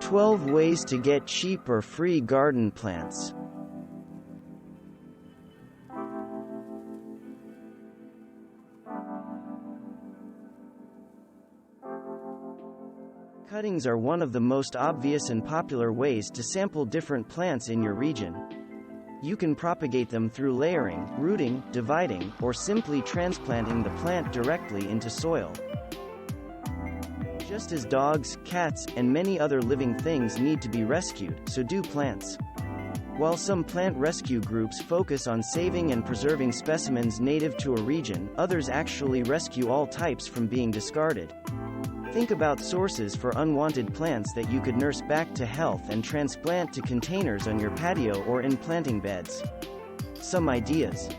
12 ways to get cheap or free garden plants. Cuttings are one of the most obvious and popular ways to sample different plants in your region. You can propagate them through layering, rooting, dividing, or simply transplanting the plant directly into soil. Just as dogs, cats, and many other living things need to be rescued, so do plants. While some plant rescue groups focus on saving and preserving specimens native to a region, others actually rescue all types from being discarded. Think about sources for unwanted plants that you could nurse back to health and transplant to containers on your patio or in planting beds. Some ideas.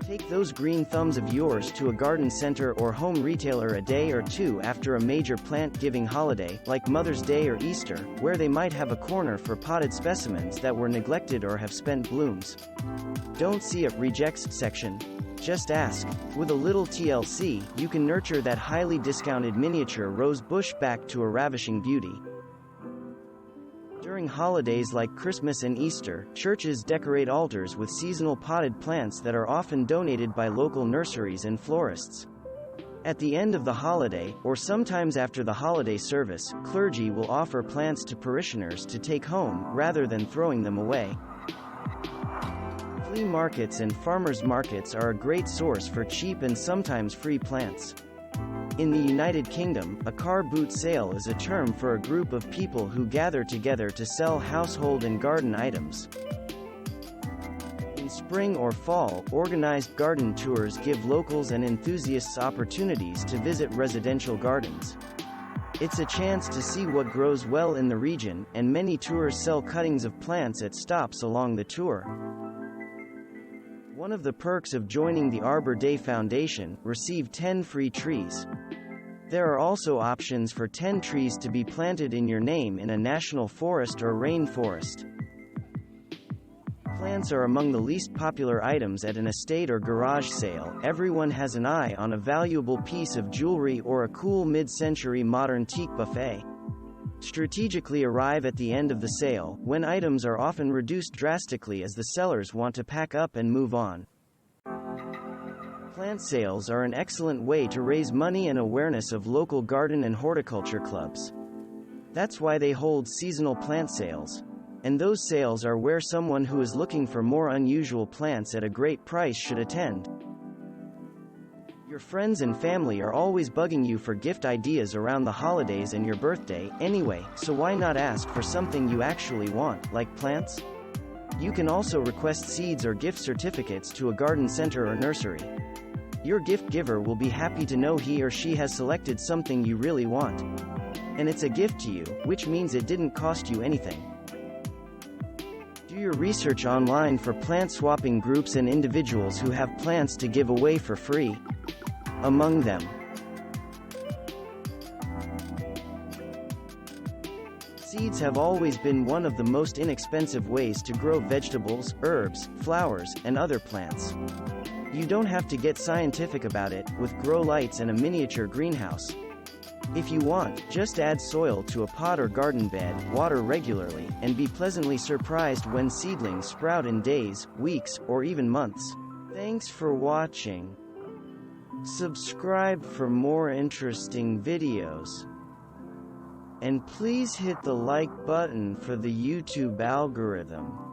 Take those green thumbs of yours to a garden center or home retailer a day or two after a major plant-giving holiday, like Mother's Day or Easter, where they might have a corner for potted specimens that were neglected or have spent blooms. Don't see a rejects section. Just ask. With a little TLC, you can nurture that highly discounted miniature rose bush back to a ravishing beauty. During holidays like Christmas and Easter, churches decorate altars with seasonal potted plants that are often donated by local nurseries and florists. At the end of the holiday, or sometimes after the holiday service, clergy will offer plants to parishioners to take home, rather than throwing them away. Flea markets and farmers' markets are a great source for cheap and sometimes free plants. In the United Kingdom, a car boot sale is a term for a group of people who gather together to sell household and garden items. In spring or fall, organized garden tours give locals and enthusiasts opportunities to visit residential gardens. It's a chance to see what grows well in the region, and many tours sell cuttings of plants at stops along the tour. One of the perks of joining the Arbor Day Foundation, receive 10 free trees. There are also options for 10 trees to be planted in your name in a national forest or rainforest. Plants are among the least popular items at an estate or garage sale. Everyone has an eye on a valuable piece of jewelry or a cool mid-century modern teak buffet. Strategically arrive at the end of the sale, when items are often reduced drastically as the sellers want to pack up and move on. Plant sales are an excellent way to raise money and awareness of local garden and horticulture clubs. That's why they hold seasonal plant sales. And those sales are where someone who is looking for more unusual plants at a great price should attend. Your friends and family are always bugging you for gift ideas around the holidays and your birthday, anyway, so why not ask for something you actually want, like plants? You can also request seeds or gift certificates to a garden center or nursery. Your gift giver will be happy to know he or she has selected something you really want. And it's a gift to you, which means it didn't cost you anything. Do your research online for plant swapping groups and individuals who have plants to give away for free. Among them, seeds have always been one of the most inexpensive ways to grow vegetables, herbs, flowers, and other plants. You don't have to get scientific about it, with grow lights and a miniature greenhouse. If you want, just add soil to a pot or garden bed, water regularly, and be pleasantly surprised when seedlings sprout in days, weeks, or even months. Thanks for watching. Subscribe for more interesting videos. And please hit the like button for the YouTube algorithm.